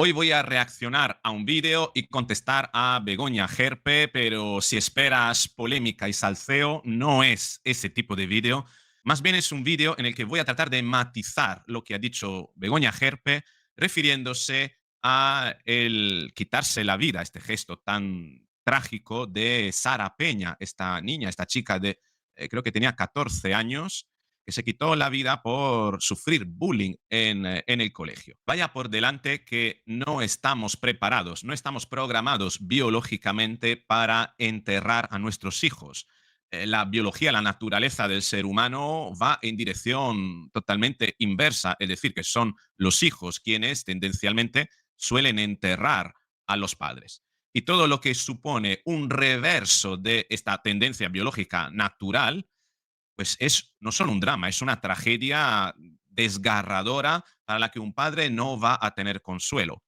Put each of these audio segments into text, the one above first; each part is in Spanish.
Hoy voy a reaccionar a un vídeo y contestar a Begoña Gerpe, pero si esperas polémica y salseo, no es ese tipo de vídeo. Más bien es un vídeo en el que voy a tratar de matizar lo que ha dicho Begoña Gerpe, refiriéndose a el quitarse la vida, este gesto tan trágico de Sara Peña, esta niña, esta chica de, creo que tenía 14 años, que se quitó la vida por sufrir bullying en el colegio. Vaya por delante que no estamos preparados, no estamos programados biológicamente para enterrar a nuestros hijos. La biología, la naturaleza del ser humano va en dirección totalmente inversa, es decir, que son los hijos quienes tendencialmente suelen enterrar a los padres. Y todo lo que supone un reverso de esta tendencia biológica natural pues no solo un drama, es una tragedia desgarradora para la que un padre no va a tener consuelo.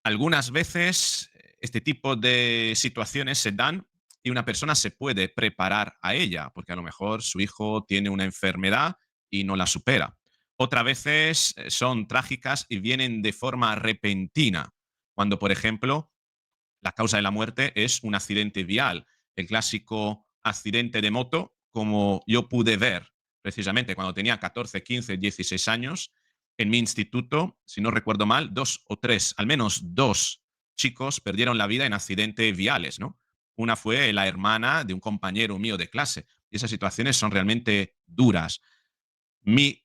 Algunas veces este tipo de situaciones se dan y una persona se puede preparar a ella, porque a lo mejor su hijo tiene una enfermedad y no la supera. Otras veces son trágicas y vienen de forma repentina, cuando, por ejemplo, la causa de la muerte es un accidente vial, el clásico accidente de moto, como yo pude ver precisamente cuando tenía 14, 15, 16 años. En mi instituto, si no recuerdo mal, dos o tres, al menos dos chicos perdieron la vida en accidentes viales, ¿no? Una fue la hermana de un compañero mío de clase. Y esas situaciones son realmente duras. Mi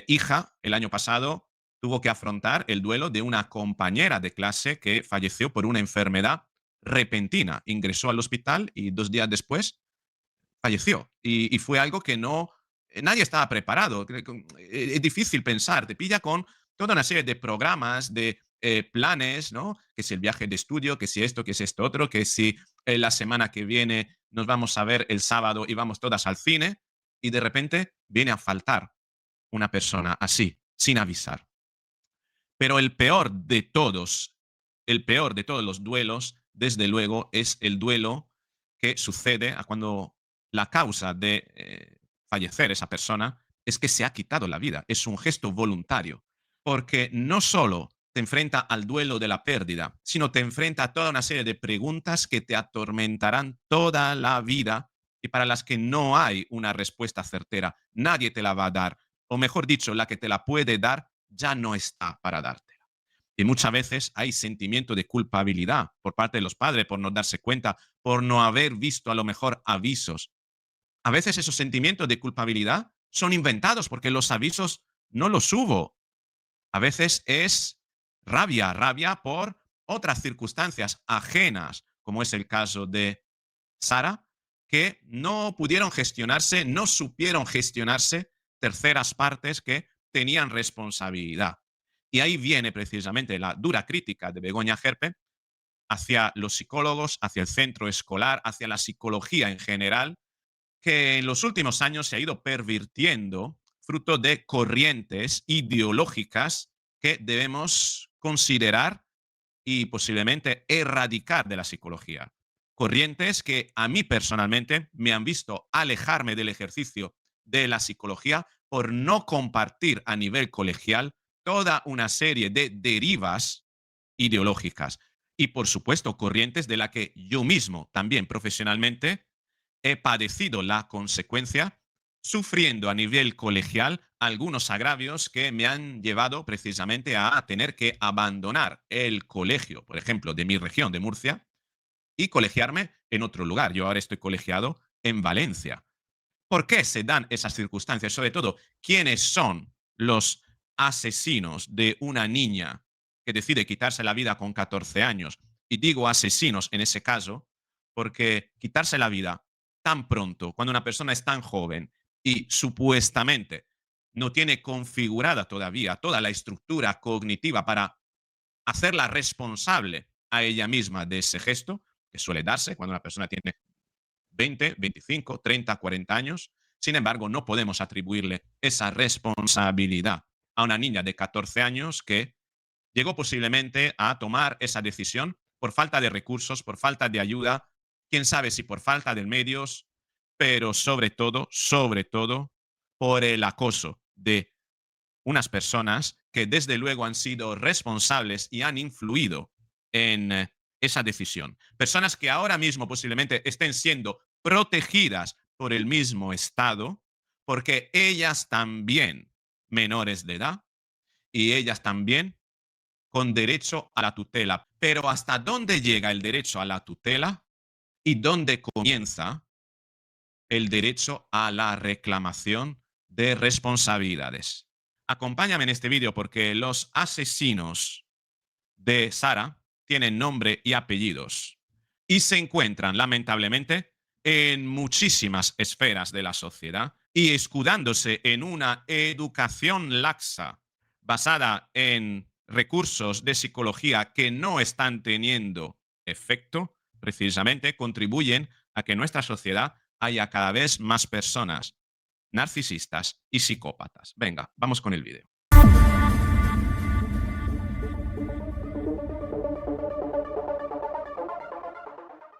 hija, el año pasado, tuvo que afrontar el duelo de una compañera de clase que falleció por una enfermedad repentina. Ingresó al hospital y 2 días después falleció. Y fue algo que nadie estaba preparado. Es difícil pensar, te pilla con toda una serie de programas, de planes, ¿no? Que si el viaje de estudio, que si esto, que si esto otro, que si la semana que viene nos vamos a ver el sábado y vamos todas al cine, y de repente viene a faltar una persona así, sin avisar. Pero el peor de todos los duelos, desde luego, es el duelo que sucede a cuando la causa de fallecer esa persona es que se ha quitado la vida. Es un gesto voluntario, porque no solo te enfrenta al duelo de la pérdida, sino te enfrenta a toda una serie de preguntas que te atormentarán toda la vida y para las que no hay una respuesta certera. Nadie te la va a dar, o mejor dicho, la que te la puede dar ya no está para dártela. Y muchas veces hay sentimiento de culpabilidad por parte de los padres por no darse cuenta, por no haber visto a lo mejor avisos. A veces esos sentimientos de culpabilidad son inventados porque los avisos no los hubo. A veces es rabia, rabia por otras circunstancias ajenas, como es el caso de Sara, que no pudieron gestionarse, no supieron gestionarse terceras partes que tenían responsabilidad. Y ahí viene precisamente la dura crítica de Begoña Gerpe hacia los psicólogos, hacia el centro escolar, hacia la psicología en general, que en los últimos años se ha ido pervirtiendo fruto de corrientes ideológicas que debemos considerar y posiblemente erradicar de la psicología. Corrientes que a mí personalmente me han visto alejarme del ejercicio de la psicología por no compartir a nivel colegial toda una serie de derivas ideológicas y, por supuesto, corrientes de la que yo mismo también profesionalmente he padecido la consecuencia, sufriendo a nivel colegial algunos agravios que me han llevado precisamente a tener que abandonar el colegio, por ejemplo, de mi región, de Murcia, y colegiarme en otro lugar. Yo ahora estoy colegiado en Valencia. ¿Por qué se dan esas circunstancias? Sobre todo, ¿quiénes son los asesinos de una niña que decide quitarse la vida con 14 años? Y digo asesinos en ese caso porque quitarse la vida tan pronto, cuando una persona es tan joven y supuestamente no tiene configurada todavía toda la estructura cognitiva para hacerla responsable a ella misma de ese gesto, que suele darse cuando una persona tiene 20, 25, 30, 40 años. Sin embargo, no podemos atribuirle esa responsabilidad a una niña de 14 años que llegó posiblemente a tomar esa decisión por falta de recursos, por falta de ayuda, quién sabe si por falta de medios, pero sobre todo, por el acoso de unas personas que desde luego han sido responsables y han influido en esa decisión. Personas que ahora mismo posiblemente estén siendo protegidas por el mismo Estado porque ellas también menores de edad y ellas también con derecho a la tutela. Pero ¿hasta dónde llega el derecho a la tutela y dónde comienza el derecho a la reclamación de responsabilidades? Acompáñame en este vídeo porque los asesinos de Sara tienen nombre y apellidos y se encuentran, lamentablemente, en muchísimas esferas de la sociedad y escudándose en una educación laxa basada en recursos de psicología que no están teniendo efecto, precisamente contribuyen a que en nuestra sociedad haya cada vez más personas narcisistas y psicópatas. Venga, vamos con el vídeo.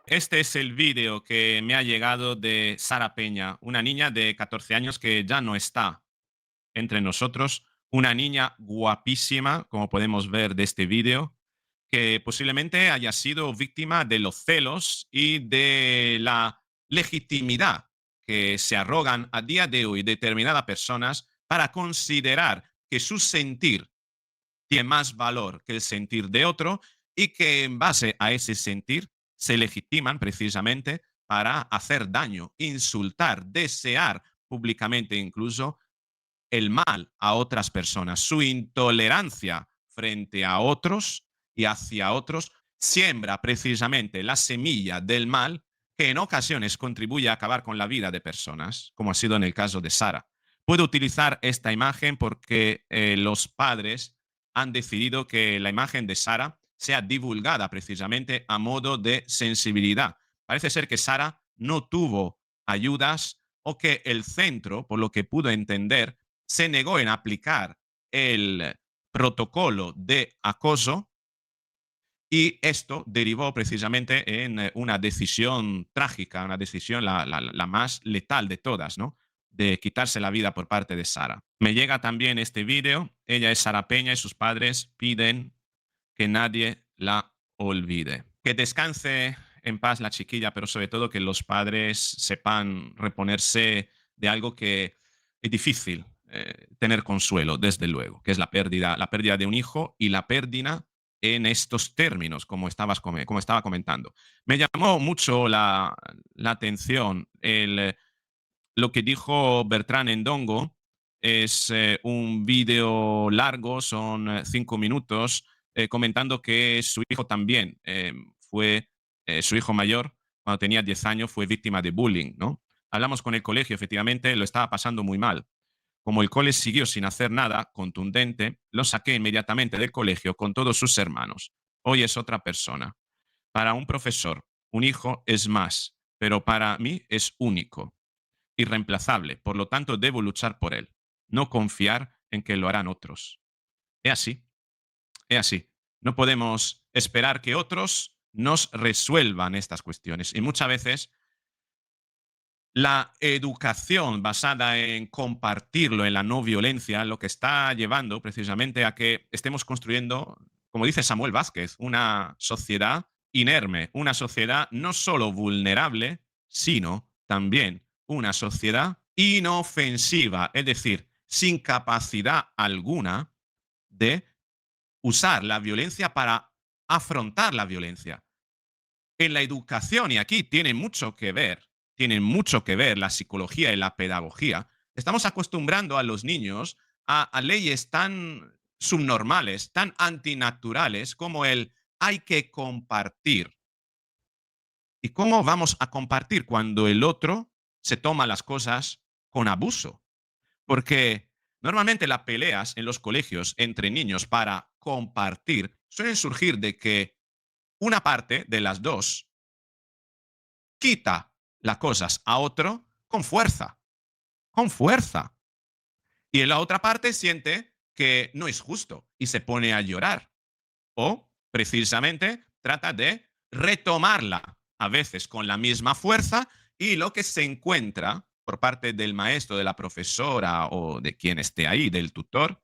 Este es el vídeo que me ha llegado de Sara Peña, una niña de 14 años que ya no está entre nosotros, una niña guapísima, como podemos ver de este vídeo, que posiblemente haya sido víctima de los celos y de la legitimidad que se arrogan a día de hoy determinadas personas para considerar que su sentir tiene más valor que el sentir de otro y que en base a ese sentir se legitiman precisamente para hacer daño, insultar, desear públicamente incluso el mal a otras personas. Su intolerancia frente a otros y hacia otros siembra precisamente la semilla del mal que en ocasiones contribuye a acabar con la vida de personas, como ha sido en el caso de Sara. Puedo utilizar esta imagen porque los padres han decidido que la imagen de Sara sea divulgada precisamente a modo de sensibilidad. Parece ser que Sara no tuvo ayudas o que el centro, por lo que pudo entender, se negó en aplicar el protocolo de acoso y esto derivó precisamente en una decisión trágica, una decisión la más letal de todas, ¿no? De quitarse la vida por parte de Sara. Me llega también este vídeo, ella es Sara Peña y sus padres piden que nadie la olvide. Que descanse en paz la chiquilla, pero sobre todo que los padres sepan reponerse de algo que es difícil tener consuelo, desde luego, que es la pérdida de un hijo y la pérdida en estos términos, como estaba comentando. Me llamó mucho la atención lo que dijo Bertrán Endongo. Es un vídeo largo, son 5 minutos, comentando que su hijo también su hijo mayor, cuando tenía 10 años, fue víctima de bullying, ¿no? Hablamos con el colegio, efectivamente, lo estaba pasando muy mal. Como el cole siguió sin hacer nada contundente, lo saqué inmediatamente del colegio con todos sus hermanos. Hoy es otra persona. Para un profesor, un hijo es más, pero para mí es único, irreemplazable. Por lo tanto, debo luchar por él, no confiar en que lo harán otros. Es así, es así. No podemos esperar que otros nos resuelvan estas cuestiones. Y muchas veces la educación basada en compartirlo, en la no violencia, lo que está llevando precisamente a que estemos construyendo, como dice Samuel Vázquez, una sociedad inerme, una sociedad no solo vulnerable, sino también una sociedad inofensiva, es decir, sin capacidad alguna de usar la violencia para afrontar la violencia. En la educación, y aquí tienen mucho que ver la psicología y la pedagogía, estamos acostumbrando a los niños a leyes tan subnormales, tan antinaturales como el hay que compartir. ¿Y cómo vamos a compartir cuando el otro se toma las cosas con abuso? Porque normalmente las peleas en los colegios entre niños para compartir suelen surgir de que una parte de las dos quita las cosas a otro con fuerza, con fuerza. Y en la otra parte siente que no es justo y se pone a llorar. O precisamente trata de retomarla, a veces con la misma fuerza, y lo que se encuentra por parte del maestro, de la profesora o de quien esté ahí, del tutor,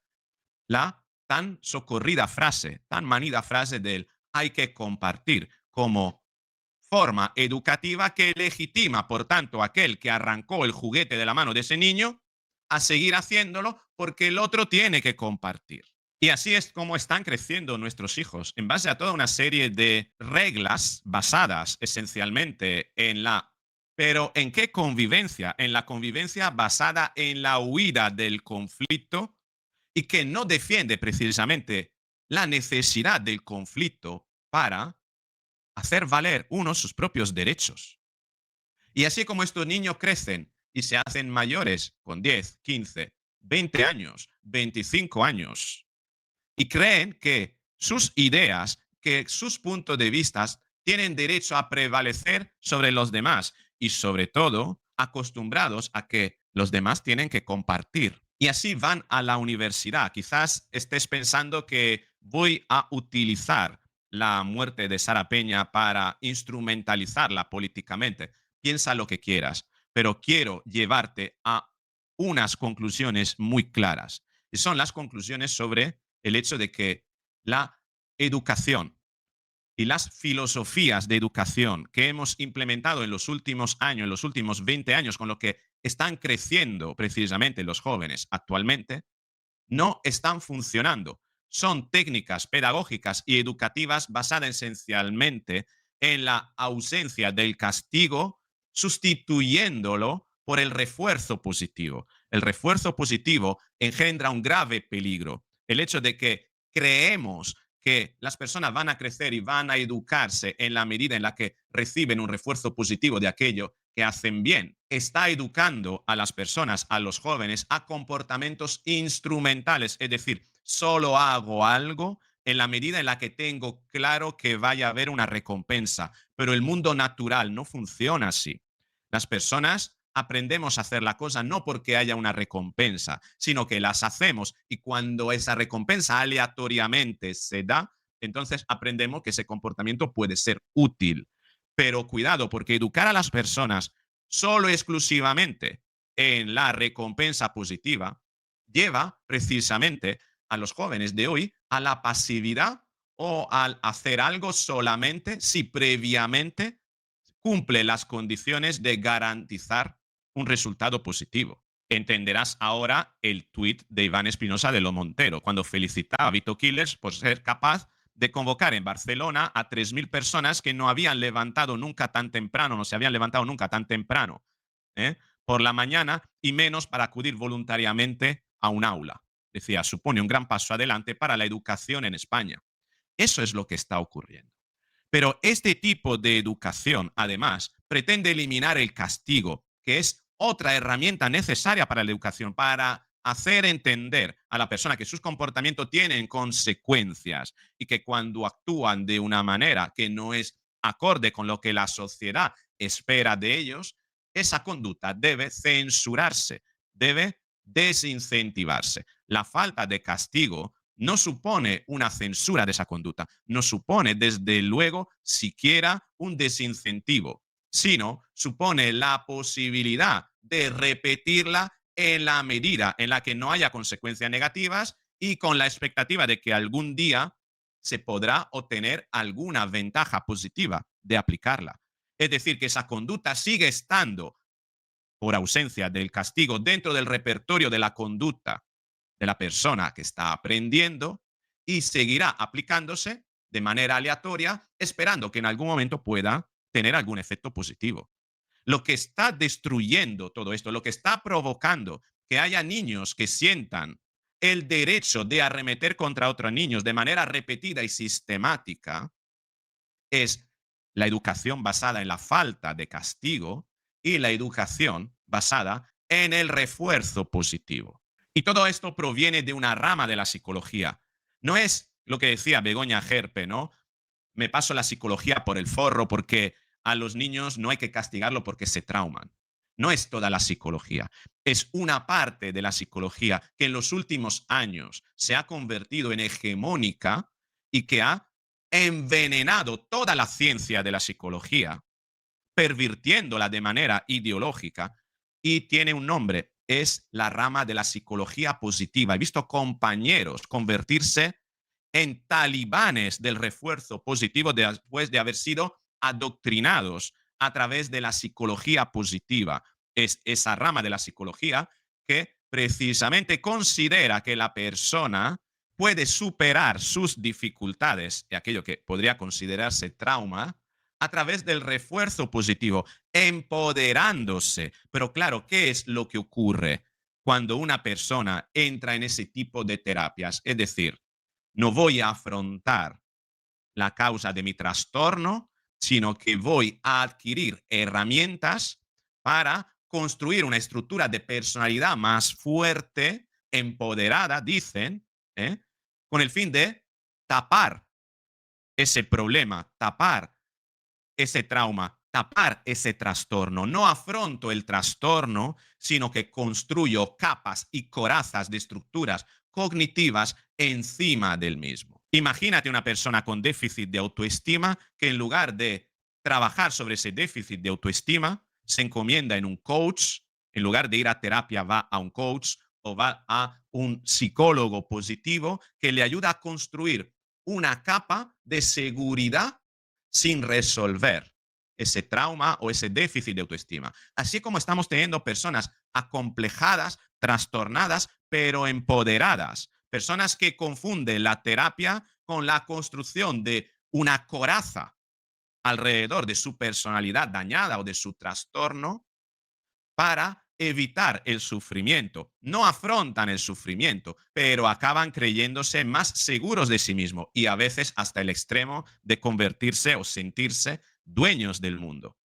la tan socorrida frase, tan manida frase del hay que compartir como forma educativa que legitima, por tanto, a aquel que arrancó el juguete de la mano de ese niño a seguir haciéndolo porque el otro tiene que compartir. Y así es como están creciendo nuestros hijos, en base a toda una serie de reglas basadas esencialmente en la... Pero ¿en qué convivencia? En la convivencia basada en la huida del conflicto y que no defiende precisamente la necesidad del conflicto para hacer valer uno sus propios derechos. Y así como estos niños crecen y se hacen mayores con 10, 15, 20 años, 25 años, y creen que sus ideas, que sus puntos de vista tienen derecho a prevalecer sobre los demás y sobre todo acostumbrados a que los demás tienen que compartir. Y así van a la universidad. Quizás estés pensando que voy a utilizar la muerte de Sara Peña para instrumentalizarla políticamente. Piensa lo que quieras, pero quiero llevarte a unas conclusiones muy claras. Y son las conclusiones sobre el hecho de que la educación y las filosofías de educación que hemos implementado en los últimos años, en los últimos 20 años, con lo que están creciendo precisamente los jóvenes actualmente, no están funcionando. Son técnicas pedagógicas y educativas basadas esencialmente en la ausencia del castigo, sustituyéndolo por el refuerzo positivo. El refuerzo positivo engendra un grave peligro. El hecho de que creemos que las personas van a crecer y van a educarse en la medida en la que reciben un refuerzo positivo de aquello que hacen bien. Está educando a las personas, a los jóvenes, a comportamientos instrumentales, es decir, solo hago algo en la medida en la que tengo claro que vaya a haber una recompensa, pero el mundo natural no funciona así. Las personas aprendemos a hacer la cosa no porque haya una recompensa, sino que las hacemos y cuando esa recompensa aleatoriamente se da, entonces aprendemos que ese comportamiento puede ser útil. Pero cuidado, porque educar a las personas solo exclusivamente en la recompensa positiva lleva precisamente a los jóvenes de hoy a la pasividad o al hacer algo solamente si previamente cumple las condiciones de garantizar un resultado positivo. Entenderás ahora el tuit de Iván Espinosa de Lo Montero, cuando felicitaba a Vito Killers por ser capaz de convocar en Barcelona a 3.000 personas que no habían levantado nunca tan temprano, no se habían levantado nunca tan temprano por la mañana y menos para acudir voluntariamente a un aula. Decía, supone un gran paso adelante para la educación en España. Eso es lo que está ocurriendo. Pero este tipo de educación, además, pretende eliminar el castigo, que es otra herramienta necesaria para la educación, para hacer entender a la persona que sus comportamientos tienen consecuencias y que cuando actúan de una manera que no es acorde con lo que la sociedad espera de ellos, esa conducta debe censurarse, debe desincentivarse. La falta de castigo no supone una censura de esa conducta, no supone desde luego siquiera un desincentivo, sino supone la posibilidad de repetirla en la medida en la que no haya consecuencias negativas y con la expectativa de que algún día se podrá obtener alguna ventaja positiva de aplicarla. Es decir, que esa conducta sigue estando por ausencia del castigo dentro del repertorio de la conducta de la persona que está aprendiendo y seguirá aplicándose de manera aleatoria, esperando que en algún momento pueda tener algún efecto positivo. Lo que está destruyendo todo esto, lo que está provocando que haya niños que sientan el derecho de arremeter contra otros niños de manera repetida y sistemática, es la educación basada en la falta de castigo y la educación basada en el refuerzo positivo. Y todo esto proviene de una rama de la psicología. No es lo que decía Begoña Gerpe, ¿no? Me paso la psicología por el forro porque a los niños no hay que castigarlo porque se trauman. No es toda la psicología, es una parte de la psicología que en los últimos años se ha convertido en hegemónica y que ha envenenado toda la ciencia de la psicología, pervirtiéndola de manera ideológica y tiene un nombre, es la rama de la psicología positiva. He visto compañeros convertirse en talibanes del refuerzo positivo después de haber sido adoctrinados a través de la psicología positiva. Es esa rama de la psicología que precisamente considera que la persona puede superar sus dificultades y aquello que podría considerarse trauma a través del refuerzo positivo, empoderándose. Pero claro, ¿qué es lo que ocurre cuando una persona entra en ese tipo de terapias? Es decir, no voy a afrontar la causa de mi trastorno, sino que voy a adquirir herramientas para construir una estructura de personalidad más fuerte, empoderada, dicen, ¿eh? Con el fin de tapar ese problema, tapar ese trauma, tapar ese trastorno. No afronto el trastorno, sino que construyo capas y corazas de estructuras cognitivas encima del mismo. Imagínate una persona con déficit de autoestima que en lugar de trabajar sobre ese déficit de autoestima, se encomienda en un coach, en lugar de ir a terapia va a un coach o va a un psicólogo positivo que le ayuda a construir una capa de seguridad sin resolver ese trauma o ese déficit de autoestima. Así como estamos teniendo personas acomplejadas, trastornadas, pero empoderadas. Personas que confunden la terapia con la construcción de una coraza alrededor de su personalidad dañada o de su trastorno para evitar el sufrimiento. No afrontan el sufrimiento, pero acaban creyéndose más seguros de sí mismos y a veces hasta el extremo de convertirse o sentirse dueños del mundo.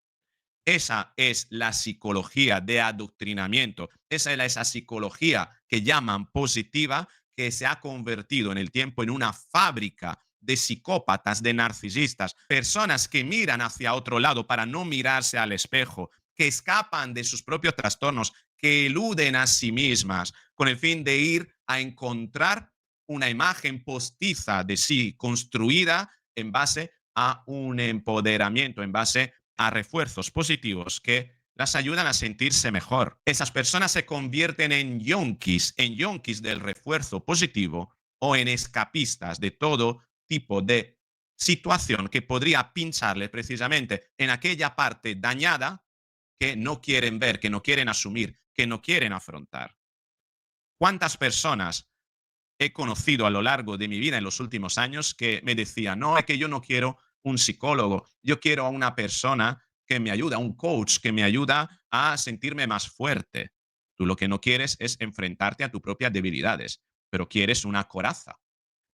Esa es la psicología de adoctrinamiento. Esa es esa psicología que llaman positiva, que se ha convertido en el tiempo en una fábrica de psicópatas, de narcisistas, personas que miran hacia otro lado para no mirarse al espejo, que escapan de sus propios trastornos, que eluden a sí mismas con el fin de ir a encontrar una imagen postiza de sí construida en base a un empoderamiento, en base a refuerzos positivos que las ayudan a sentirse mejor. Esas personas se convierten en yonkis del refuerzo positivo o en escapistas de todo tipo de situación que podría pincharle precisamente en aquella parte dañada que no quieren ver, que no quieren asumir, que no quieren afrontar. ¿Cuántas personas he conocido a lo largo de mi vida en los últimos años que me decían, no, es que yo no quiero un psicólogo, yo quiero a una persona que me ayuda, un coach que me ayuda a sentirme más fuerte? Tú lo que no quieres es enfrentarte a tus propias debilidades, pero quieres una coraza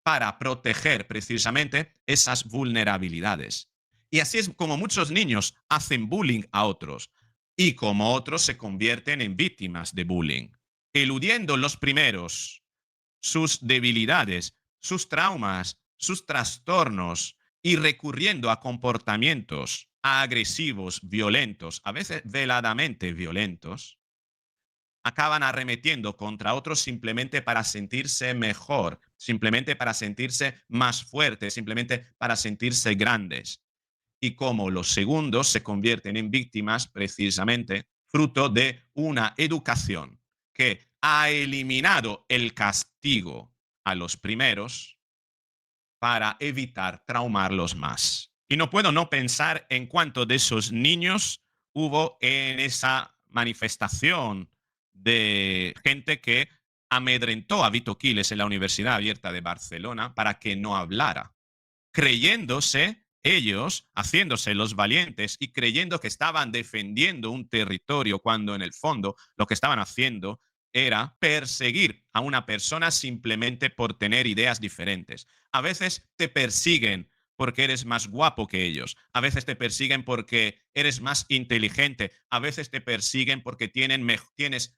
para proteger precisamente esas vulnerabilidades. Y así es como muchos niños hacen bullying a otros y como otros se convierten en víctimas de bullying, eludiendo los primeros sus debilidades, sus traumas, sus trastornos y recurriendo a comportamientos agresivos, violentos, a veces veladamente violentos, acaban arremetiendo contra otros simplemente para sentirse mejor, simplemente para sentirse más fuertes, simplemente para sentirse grandes. Y como los segundos se convierten en víctimas precisamente fruto de una educación que ha eliminado el castigo a los primeros para evitar traumarlos más. Y no puedo no pensar en cuánto de esos niños hubo en esa manifestación de gente que amedrentó a Vito Quiles en la Universidad Abierta de Barcelona para que no hablara, creyéndose ellos, haciéndose los valientes y creyendo que estaban defendiendo un territorio cuando en el fondo lo que estaban haciendo era perseguir a una persona simplemente por tener ideas diferentes. A veces te persiguen porque eres más guapo que ellos, a veces te persiguen porque eres más inteligente, a veces te persiguen porque tienes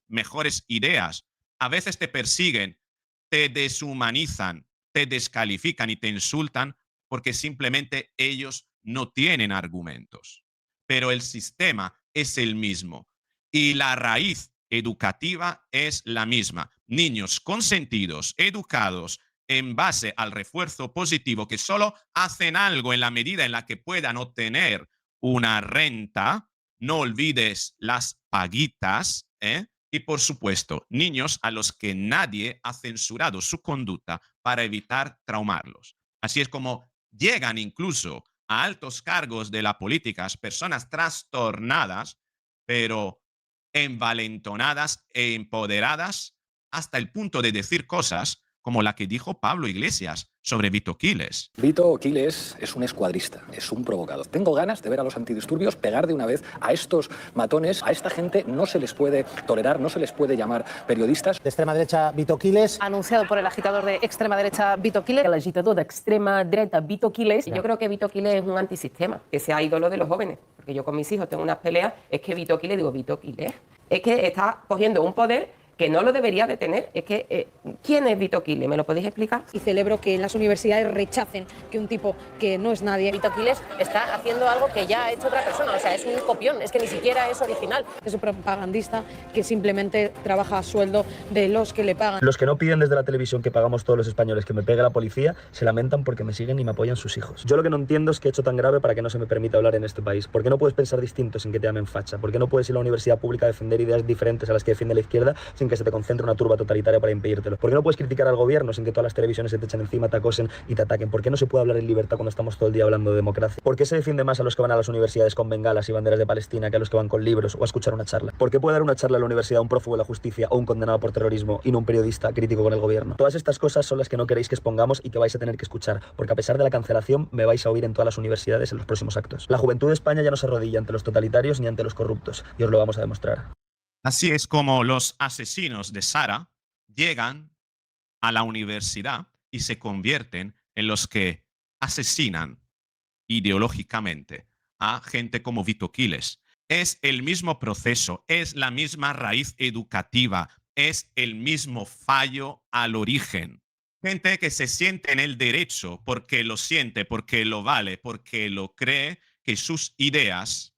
mejores ideas, a veces te persiguen, te deshumanizan, te descalifican y te insultan porque simplemente ellos no tienen argumentos. Pero el sistema es el mismo y la raíz educativa es la misma. Niños consentidos, educados en base al refuerzo positivo, que solo hacen algo en la medida en la que puedan obtener una renta. No olvides las paguitas, ¿eh? Y por supuesto, niños a los que nadie ha censurado su conducta para evitar traumarlos. Así es como llegan incluso a altos cargos de la política personas trastornadas, pero envalentonadas e empoderadas hasta el punto de decir cosas como la que dijo Pablo Iglesias sobre Vito Quiles. Vito Quiles es un escuadrista, es un provocador. Tengo ganas de ver a los antidisturbios pegar de una vez a estos matones. A esta gente no se les puede tolerar, no se les puede llamar periodistas. De extrema derecha, Vito Quiles. Anunciado por el agitador de extrema derecha, Vito Quiles. El agitador de extrema derecha, Vito Quiles. Yo creo que Vito Quiles es un antisistema, que sea ídolo de los jóvenes. Porque yo con mis hijos tengo unas peleas, es que Vito Quiles, digo, Vito Quiles, es que está cogiendo un poder que no lo debería de tener. Es que, ¿quién es Vito Quiles? ¿Me lo podéis explicar? Y celebro que las universidades rechacen que un tipo que no es nadie... Vito Quiles está haciendo algo que ya ha hecho otra persona, o sea, es un copión, es que ni siquiera es original. Es un propagandista que simplemente trabaja a sueldo de los que le pagan. Los que no piden desde la televisión que pagamos todos los españoles que me pegue la policía, se lamentan porque me siguen y me apoyan sus hijos. Yo lo que no entiendo es qué he hecho tan grave para que no se me permita hablar en este país. ¿Por qué no puedes pensar distinto sin que te llamen facha? ¿Por qué no puedes ir a la universidad pública a defender ideas diferentes a las que defiende la izquierda sin que se te concentre una turba totalitaria para impedírtelo? ¿Por qué no puedes criticar al gobierno sin que todas las televisiones se te echen encima, te acosen y te ataquen? ¿Por qué no se puede hablar en libertad cuando estamos todo el día hablando de democracia? ¿Por qué se defiende más a los que van a las universidades con bengalas y banderas de Palestina que a los que van con libros o a escuchar una charla? ¿Por qué puede dar una charla en la universidad un prófugo de la justicia o un condenado por terrorismo y no un periodista crítico con el gobierno? Todas estas cosas son las que no queréis que expongamos y que vais a tener que escuchar, porque a pesar de la cancelación me vais a oír en todas las universidades en los próximos actos. La juventud de España ya no se arrodilla ante los totalitarios ni ante los corruptos, y os lo vamos a demostrar. Así es como los asesinos de Sara llegan a la universidad y se convierten en los que asesinan ideológicamente a gente como Vito Quiles. Es el mismo proceso, es la misma raíz educativa, es el mismo fallo al origen. Gente que se siente en el derecho porque lo siente, porque lo vale, porque lo cree, que sus ideas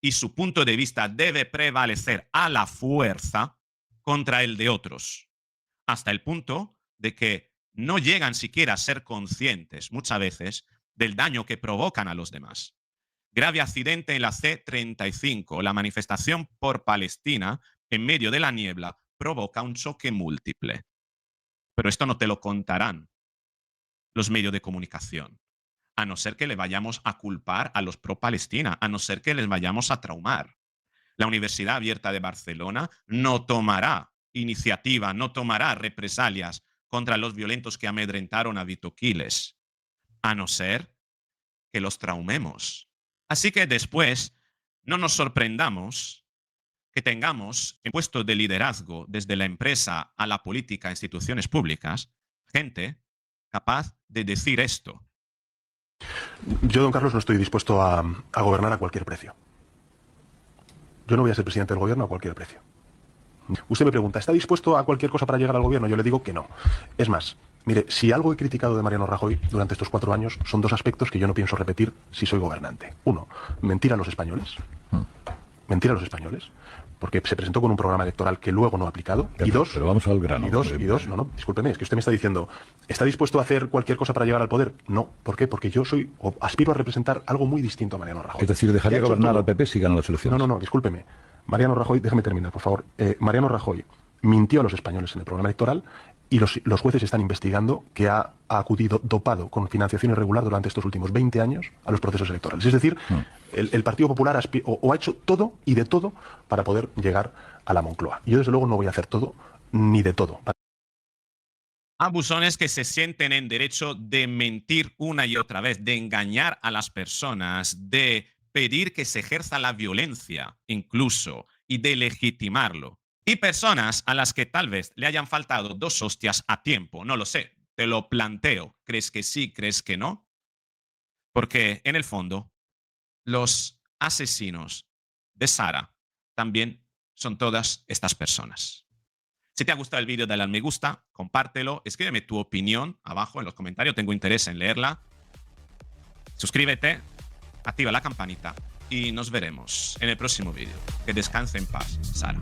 y su punto de vista debe prevalecer a la fuerza contra el de otros, hasta el punto de que no llegan siquiera a ser conscientes muchas veces del daño que provocan a los demás. Grave accidente en la C-35, la manifestación por Palestina en medio de la niebla provoca un choque múltiple. Pero esto no te lo contarán los medios de comunicación, a no ser que le vayamos a culpar a los pro-Palestina, a no ser que les vayamos a traumar. La Universidad Abierta de Barcelona no tomará iniciativa, no tomará represalias contra los violentos que amedrentaron a Vito Quiles, a no ser que los traumemos. Así que después no nos sorprendamos que tengamos en puestos de liderazgo, desde la empresa a la política, instituciones públicas, gente capaz de decir esto. Yo, don Carlos, no estoy dispuesto a gobernar a cualquier precio. Yo no voy a ser presidente del gobierno a cualquier precio. Usted me pregunta, ¿está dispuesto a cualquier cosa para llegar al gobierno? Yo le digo que no. Es más, mire, si algo he criticado de Mariano Rajoy durante estos 4 años, son 2 aspectos que yo no pienso repetir si soy gobernante. 1, mentir a los españoles. Mentir a los españoles, porque se presentó con un programa electoral que luego no ha aplicado. Y 2, pero vamos al grano. Y dos, no, discúlpeme, es que usted me está diciendo, ¿está dispuesto a hacer cualquier cosa para llegar al poder? No. ¿Por qué? Porque yo soy, o aspiro a representar algo muy distinto a Mariano Rajoy. Es decir, dejaría gobernar al PP si gana las elecciones. No, discúlpeme. Mariano Rajoy, déjeme terminar, por favor. Mariano Rajoy mintió a los españoles en el programa electoral y los jueces están investigando que ha acudido dopado con financiación irregular durante estos últimos 20 años a los procesos electorales. Es decir, el Partido Popular ha hecho todo y de todo para poder llegar a la Moncloa. Yo, desde luego, no voy a hacer todo ni de todo. Abusones que se sienten en derecho de mentir una y otra vez, de engañar a las personas, de pedir que se ejerza la violencia incluso y de legitimarlo. Y personas a las que tal vez le hayan faltado 2 hostias a tiempo, no lo sé, te lo planteo, ¿crees que sí, crees que no? Porque en el fondo, los asesinos de Sara también son todas estas personas. Si te ha gustado el vídeo, dale al me gusta, compártelo, escríbeme tu opinión abajo en los comentarios, tengo interés en leerla. Suscríbete, activa la campanita y nos veremos en el próximo vídeo. Que descanse en paz, Sara.